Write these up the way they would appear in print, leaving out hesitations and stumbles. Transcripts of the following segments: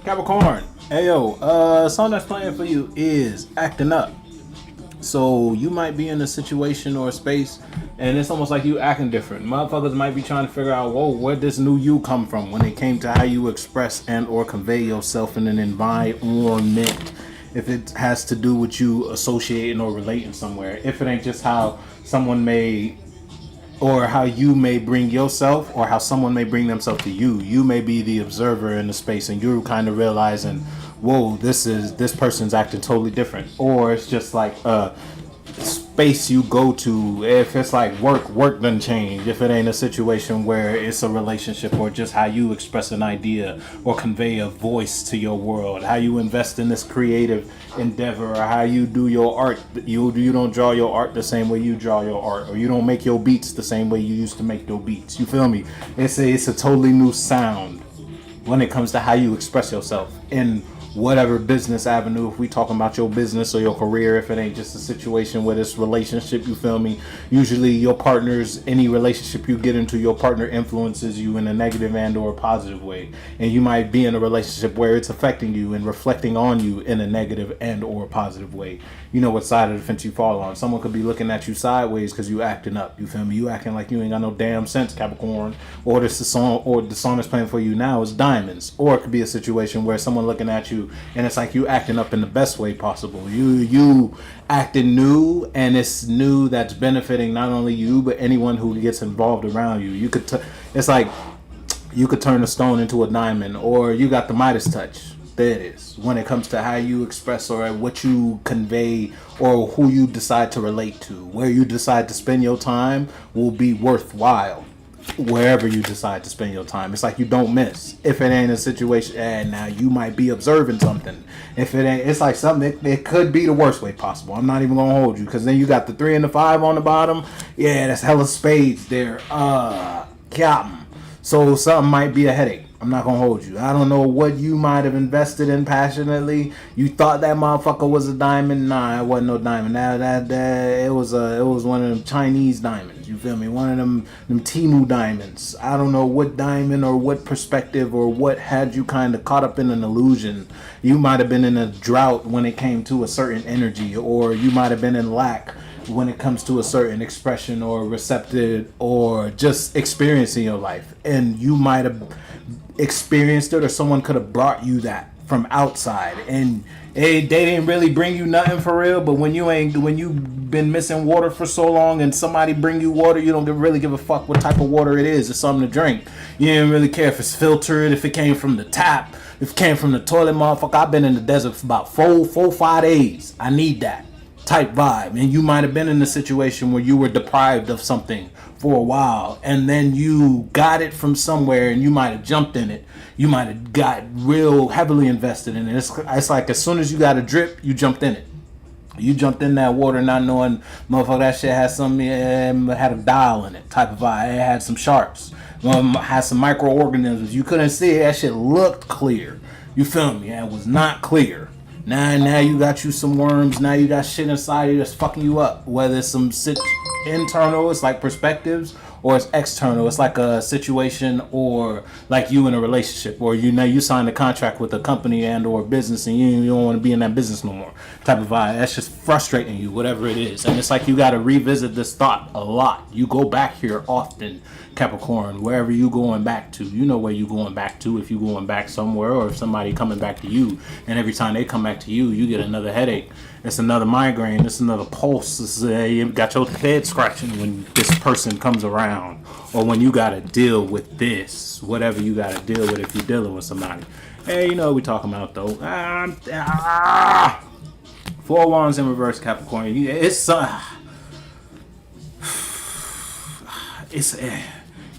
Capricorn. Hey yo, song that's playing for you is Acting Up. So you might be in a situation or a space and it's almost like you acting different. Motherfuckers might be trying to figure out, whoa, where'd this new you come from when it came to how you express and or convey yourself in an environment. If it has to do with you associating or relating somewhere. If it ain't just how someone may or how you may bring yourself or how someone may bring themselves to you. You may be the observer in the space and you're kind of realizing, whoa, this person's acting totally different. Or it's just like space you go to. If it's like work doesn't change. If it ain't a situation where it's a relationship or just how you express an idea or convey a voice to your world, how you invest in this creative endeavor, or how you do your art. You don't draw your art the same way you draw your art, or you don't make your beats the same way you used to make your beats. You feel me? It's a totally new sound when it comes to how you express yourself in whatever business avenue. If we talking about your business or your career, if it ain't just a situation where this relationship, you feel me? Usually your partners, any relationship you get into, your partner influences you in a negative and or positive way. And you might be in a relationship where it's affecting you and reflecting on you in a negative and or positive way. You know what side of the fence you fall on. Someone could be looking at you sideways because you acting up. You feel me? You acting like you ain't got no damn sense, Capricorn. Or the song that's playing for you now is Diamonds. Or it could be a situation where someone looking at you and it's like you acting up in the best way possible. You acting new, and it's new that's benefiting not only you but anyone who gets involved around you. You could it's like you could turn a stone into a diamond, or you got the Midas touch. There it is. When it comes to how you express or what you convey or who you decide to relate to, where you decide to spend your time will be worthwhile. Wherever you decide to spend your time, it's like you don't miss. If it ain't a situation, and now you might be observing something. If it ain't, it's like something. It could be the worst way possible. I'm not even gonna hold you, because then you got the 3 and the 5 on the bottom. Yeah, that's hella spades there. Captain. So something might be a headache. I'm not gonna hold you. I don't know what you might have invested in passionately. You thought that motherfucker was a diamond. Nah, it wasn't no diamond. It was one of them Chinese diamonds. You feel me? One of them Timu diamonds. I don't know what diamond or what perspective or what had you kind of caught up in an illusion. You might have been in a drought when it came to a certain energy, or you might have been in lack when it comes to a certain expression or receptive or just experiencing your life, and you might have experienced it, or someone could have brought you that from outside, and they didn't really bring you nothing for real. But when you've been missing water for so long and somebody bring you water, you don't really give a fuck what type of water it is. It's something to drink. You didn't really care if it's filtered, if it came from the tap, if it came from the toilet. Motherfucker, I've been in the desert for about 5 days. I need that type vibe. And you might have been in a situation where you were deprived of something for a while, and then you got it from somewhere, and you might have jumped in it. You might have got real heavily invested in it. It's like as soon as you got a drip, you jumped in it. You jumped in that water not knowing, motherfucker, that shit had had a dial in it type of vibe. It had some sharps. Had some microorganisms. You couldn't see it. That shit looked clear. You feel me? It was not clear. Now you got you some worms. Now you got shit inside you that's fucking you up. Whether it's some internal, it's like perspectives, or it's external, it's like a situation, or like you in a relationship, or you signed a contract with a company and or business, and you don't want to be in that business no more type of vibe. That's just frustrating you, whatever it is. And it's like you got to revisit this thought a lot. You go back here often, Capricorn, wherever you going back to. You know where you going back to, if you going back somewhere, or if somebody coming back to you, and every time they come back to you, you get another headache. It's another migraine. It's another pulse. You got your head scratching when this person comes around, or when you got to deal with this, whatever you got to deal with if you're dealing with somebody. Hey, you know what we talking about though. 4 wands in reverse, Capricorn. It's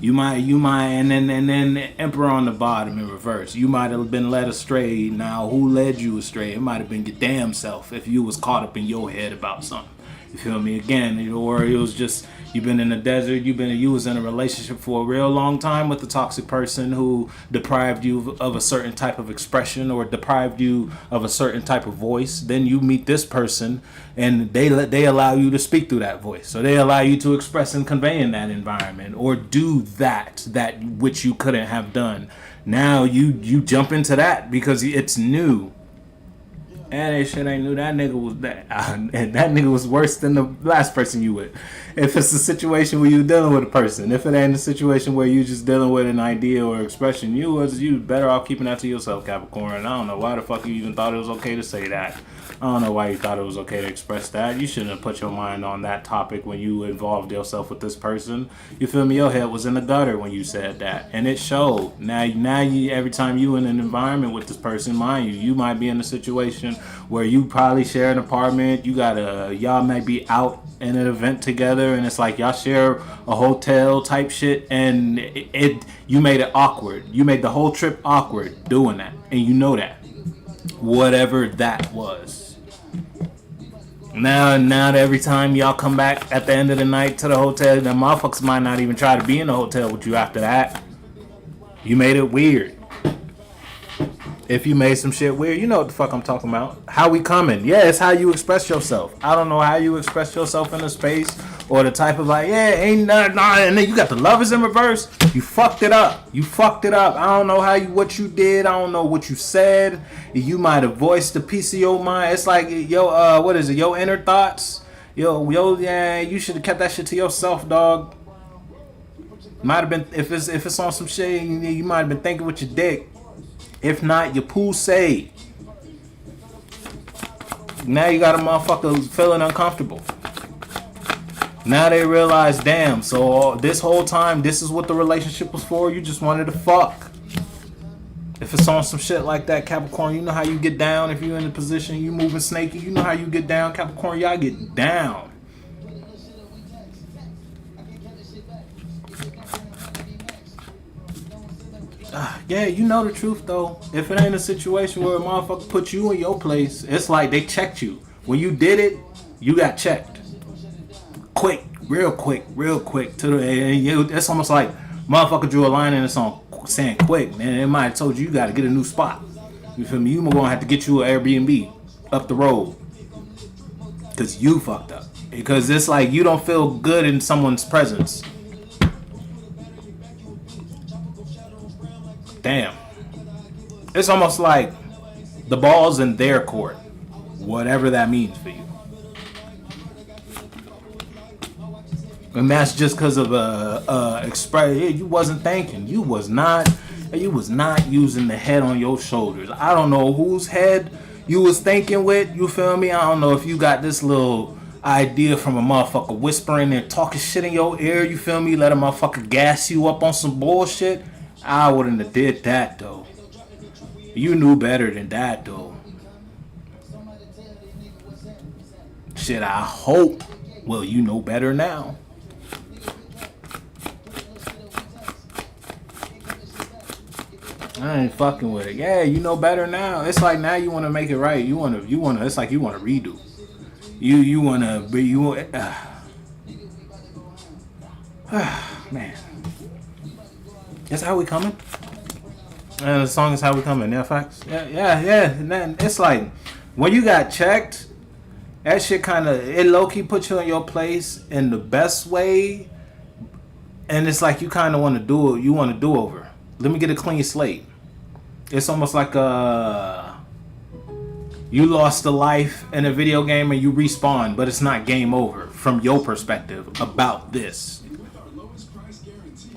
you might, and then the Emperor on the bottom in reverse. You might have been led astray. Now, who led you astray? It might have been your damn self if you was caught up in your head about something. You feel me? Again, or it was just you've been in the desert. You was in a relationship for a real long time with a toxic person who deprived you of a certain type of expression or deprived you of a certain type of voice. Then you meet this person, and they allow you to speak through that voice. So they allow you to express and convey in that environment, or do that which you couldn't have done Now you jump into that because it's new. And that shit ain't new. That nigga was and that nigga was worse than the last person you with. If it's a situation where you dealing with a person, if it ain't a situation where you just dealing with an idea or expression, you better off keeping that to yourself, Capricorn. I don't know why the fuck you even thought it was okay to say that. I don't know why you thought it was okay to express that. You shouldn't have put your mind on that topic when you involved yourself with this person. You feel me? Your head was in the gutter when you said that, and it showed. Now you every time you in an environment with this person, mind you might be in a situation where you probably share an apartment. Y'all might be out in an event together, and it's like y'all share a hotel type shit, and you made it awkward. You made the whole trip awkward doing that, and you know that. Whatever that was. Now that every time y'all come back at the end of the night to the hotel, the motherfuckers might not even try to be in the hotel with you after that. You made it weird. If you made some shit weird, you know what the fuck I'm talking about. How we coming? Yeah, it's how you express yourself. I don't know how you express yourself in a space or the type of like, yeah, ain't nothing, and then you got the lovers in reverse. You fucked it up. I don't know what you did. I don't know what you said. You might have voiced a piece of your mind. It's like what is it? Your inner thoughts. Yeah, you should have kept that shit to yourself, dog. Might have been if it's on some shit, you might have been thinking with your dick. If not, your pool say. Now you got a motherfucker feeling uncomfortable. Now they realize, damn, so this whole time, this is what the relationship was for? You just wanted to fuck. If it's on some shit like that, Capricorn, you know how you get down. If you're in a position, you moving snaky, you know how you get down. Capricorn, y'all get down. Yeah, you know the truth though. If it ain't a situation where a motherfucker put you in your place, it's like they checked you. When you did it, you got checked. Quick, real quick. It's almost like motherfucker drew a line and it's on saying quick, man. It might have told you got to get a new spot. You feel me? You gonna have to get you an Airbnb up the road because you fucked up. Because it's like you don't feel good in someone's presence. Damn. It's almost like the ball's in their court. Whatever that means for you. And that's just because of you wasn't thinking. You was not using the head on your shoulders. I don't know whose head you was thinking with, you feel me? I don't know if you got this little idea from a motherfucker whispering and talking shit in your ear, you feel me? Let a motherfucker gas you up on some bullshit. I wouldn't have did that though. You knew better than that though. Shit, I hope. Well, you know better now. I ain't fucking with it. Yeah, you know better now. It's like now you want to make it right. You want to. It's like you want to redo. You want to be. Man. That's how we coming. And the song is how we coming. Yeah, facts. Yeah. And then it's like when you got checked, that shit kind of it low key put you in your place in the best way. And it's like you kind of want to do it. You want to do over. Let me get a clean slate. It's almost like you lost a life in a video game and you respawn, but it's not game over from your perspective about this.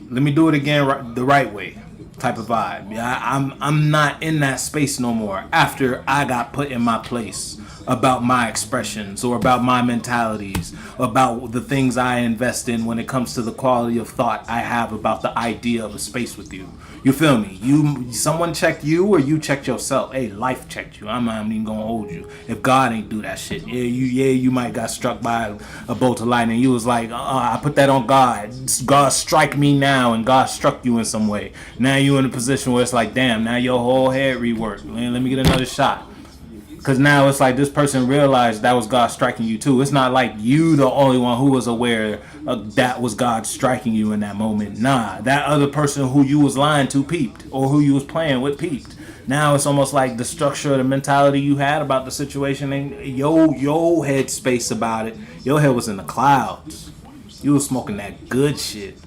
Let me do it again the right way type of vibe. Yeah, I'm not in that space no more after I got put in my place about my expressions or about my mentalities, about the things I invest in when it comes to the quality of thought I have about the idea of a space with you. You feel me? Someone checked you or you checked yourself. Hey, life checked you. I'm not even gonna hold you. If God ain't do that shit, you might got struck by a bolt of lightning. You was like, I put that on God. God strike me now, and God struck you in some way. Now you in a position where it's like, damn, now your whole head reworked. Man, let me get another shot. Because now it's like this person realized that was God striking you too. It's not like you the only one who was aware of that was God striking you in that moment. Nah, that other person who you was lying to peeped, or who you was playing with peeped. Now it's almost like the structure of the mentality you had about the situation and your head space about it. Your head was in the clouds. You was smoking that good shit.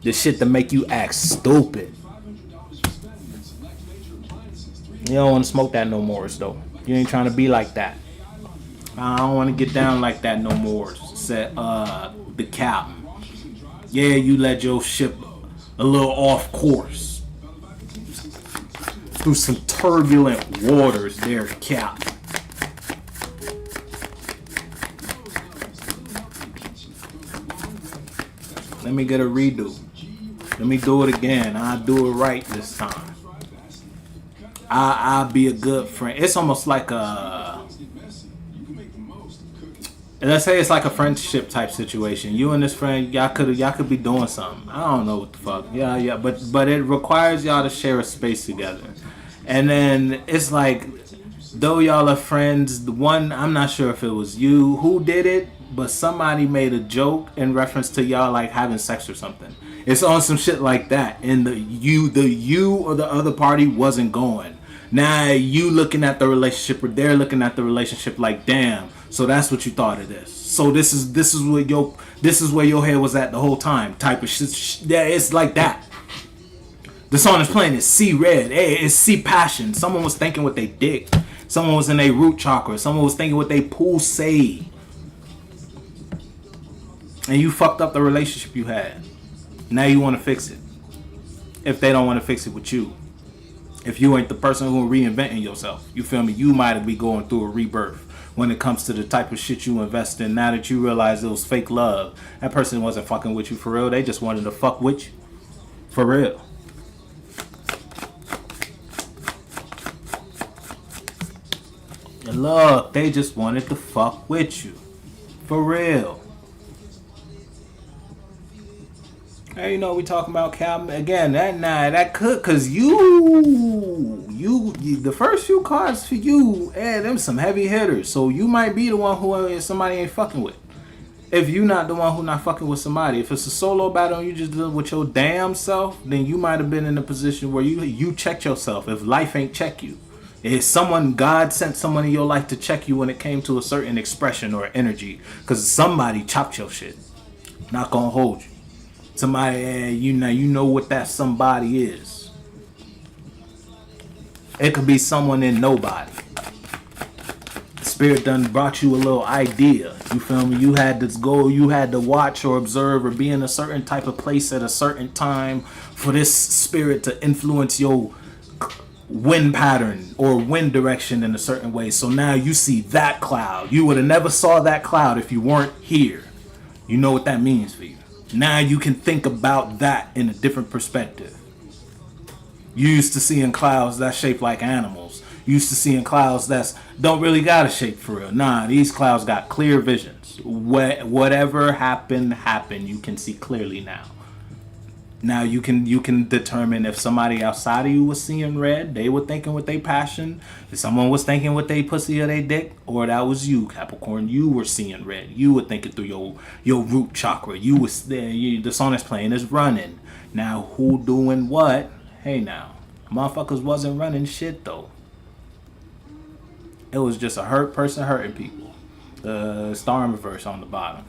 The shit that make you act stupid. You don't want to smoke that no more, though. You ain't trying to be like that. I don't want to get down like that no more. Said the captain. Yeah, you led your ship a little off course through some turbulent waters there, Cap. Let me get a redo. Let me do it again. I'll do it right this time. I'll be a good friend. It's almost like let's say it's like a friendship type situation. You and this friend, y'all could be doing something. I don't know what the fuck. Yeah, but it requires y'all to share a space together. And then it's like, though y'all are friends, the one, I'm not sure if it was you who did it, but somebody made a joke in reference to y'all like having sex or something. It's on some shit like that, and the you or the other party wasn't going. Now you looking at the relationship, or they're looking at the relationship like, damn. So that's what you thought of this. So this is where your head was at the whole time. Type of shit. Yeah, it's like that. The song is playing is See Red. Hey, it's See Passion. Someone was thinking what they dick. Someone was in their root chakra. Someone was thinking what they pool say. And you fucked up the relationship you had. Now you want to fix it. If they don't want to fix it with you. If you ain't the person who reinventing yourself. You feel me? You might be going through a rebirth when it comes to the type of shit you invest in. Now that you realize it was fake love. That person wasn't fucking with you for real. They just wanted to fuck with you. For real. And look, they just wanted to fuck with you. For real. Hey, you know we talking about Cal again. That could, cause you the first few cards for you, them some heavy hitters. So you might be the one who somebody ain't fucking with. If you not the one who not fucking with somebody, if it's a solo battle and you just deal with your damn self, then you might have been in a position where you checked yourself. If life ain't check you, if God sent someone in your life to check you when it came to a certain expression or energy, cause somebody chopped your shit. Not gonna hold you. Somebody, you know what that somebody is. It could be someone in nobody. Spirit done brought you a little idea. You feel me? You had to go, you had to watch or observe or be in a certain type of place at a certain time for this spirit to influence your wind pattern or wind direction in a certain way. So now you see that cloud. You would have never saw that cloud if you weren't here. You know what that means for you. Now you can think about that in a different perspective. You used to seeing clouds that shape like animals. You used to seeing clouds that don't really got a shape for real. Nah, these clouds got clear visions. Whatever happened. You can see clearly now. Now you can determine if somebody outside of you was seeing red, they were thinking with their passion. If someone was thinking with their pussy or their dick, or that was you, Capricorn, you were seeing red. You were thinking through your root chakra. You was there. The song that's playing is running. Now who doing what? Hey now, motherfuckers wasn't running shit though. It was just a hurt person hurting people. The star in reverse on the bottom.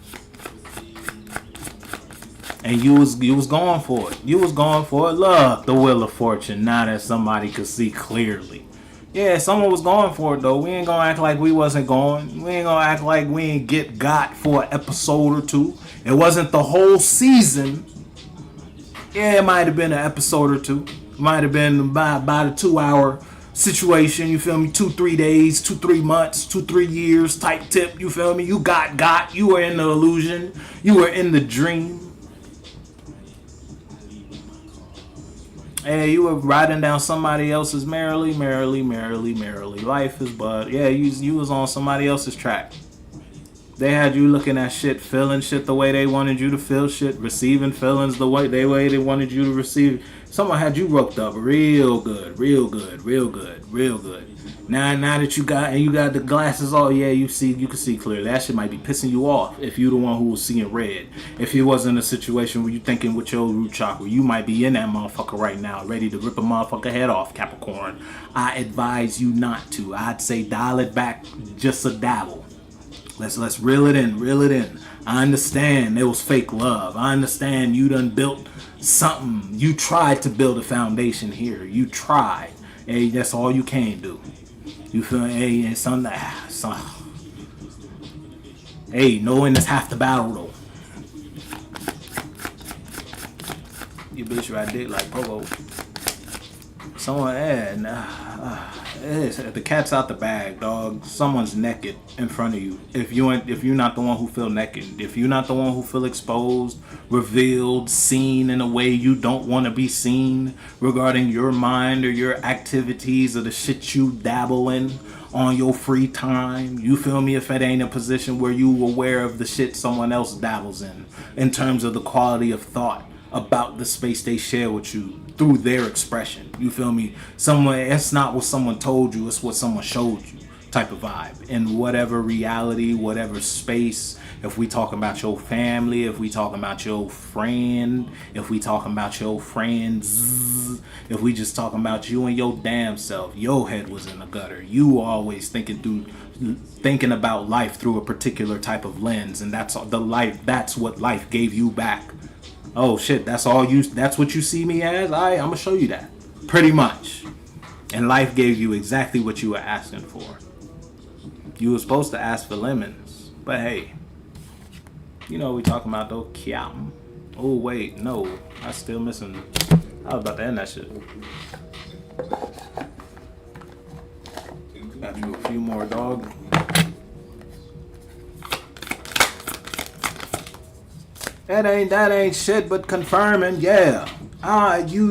And you was going for it. You was going for it. Look, the Wheel of Fortune. Now that somebody could see clearly. Yeah, someone was going for it though. We ain't gonna act like we wasn't going. We ain't gonna act like we ain't got for an episode or two. It wasn't the whole season. Yeah, it might have been an episode or two. It might have been about a 2-hour situation. You feel me? 2-3 days, 2-3 months, 2-3 years type tip. You feel me? You got. You were in the illusion. You were in the dream. Hey, you were riding down somebody else's merrily. Life is but yeah, you was on somebody else's track. They had you looking at shit, feeling shit the way they wanted you to feel shit, receiving feelings the way they wanted you to receive. Someone had you roped up real good. Now that you got the glasses on, yeah, you can see clearly. That shit might be pissing you off if you the one who was seeing red. If it wasn't a situation where you thinking with your root chakra, you might be in that motherfucker right now, ready to rip a motherfucker head off, Capricorn. I advise you not to. I'd say dial it back just a dabble. Let's reel it in. I understand it was fake love. I understand you done built something. You tried to build a foundation here. You tried. Hey, that's all you can do. You feel me? Hey, and son, hey, knowing is half the battle though. You bitch right there like Pogo. Someone, the cat's out the bag, dog. Someone's naked in front of you. If you're not the one who feel naked, if you're not the one who feel exposed, revealed, seen in a way you don't want to be seen regarding your mind or your activities or the shit you dabble in on your free time, you feel me? If it ain't a position where you aware of the shit someone else dabbles in terms of the quality of thought about the space they share with you through their expression. You feel me? It's not what someone told you, it's what someone showed you type of vibe. In whatever reality, whatever space, if we talking about your family, if we talking about your friend, if we talking about your friends, if we just talking about you and your damn self, your head was in the gutter. You always thinking about life through a particular type of lens, and that's what life gave you back. Oh shit, that's what you see me as? Alright, I'm gonna show you that. Pretty much. And life gave you exactly what you were asking for. You were supposed to ask for lemons, but hey, you know what we talking about though, Kiam. Oh wait, no, I still missing. I was about to end that shit. Got you a few more, dog. That ain't shit but confirming, yeah. You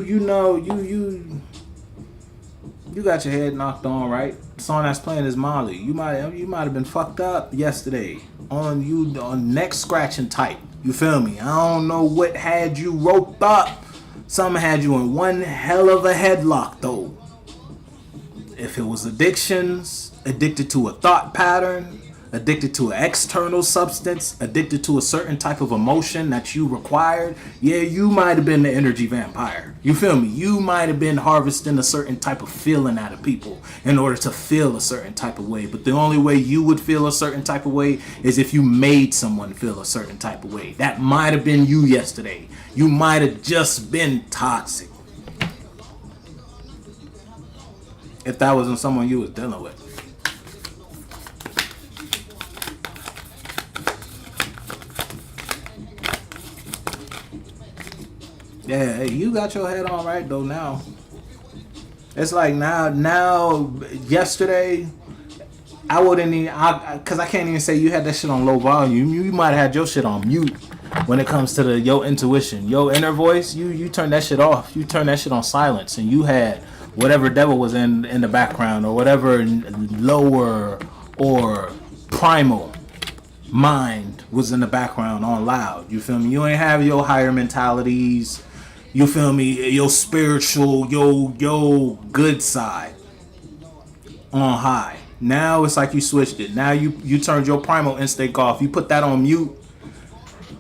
got your head knocked on, right? The song that's playing is Molly. You might have been fucked up yesterday on neck scratching type. You feel me? I don't know what had you roped up. Something had you in one hell of a headlock though. If it was addictions, addicted to a thought pattern, addicted to an external substance, addicted to a certain type of emotion that you required, yeah, you might have been the energy vampire. You feel me? You might have been harvesting a certain type of feeling out of people in order to feel a certain type of way. But the only way you would feel a certain type of way is if you made someone feel a certain type of way. That might have been you yesterday. You might have just been toxic. If that wasn't someone you was dealing with. Yeah, hey, you got your head on right though now. It's like now, yesterday, I wouldn't even, because I can't even say you had that shit on low volume. You might have had your shit on mute when it comes to your intuition. Your inner voice, you turn that shit off. You turn that shit on silence, and you had whatever devil was in the background or whatever lower or primal mind was in the background on loud. You feel me? You ain't have your higher mentalities. You feel me? Your spiritual, your good side on high. Now it's like you switched it. Now you turned your primal instinct off. You put that on mute.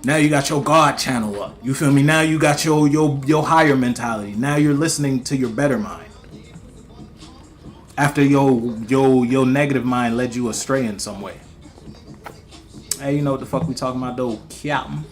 Now you got your God channel up. You feel me? Now you got your higher mentality. Now you're listening to your better mind. After your negative mind led you astray in some way. Hey, you know what the fuck we talking about though? Captain.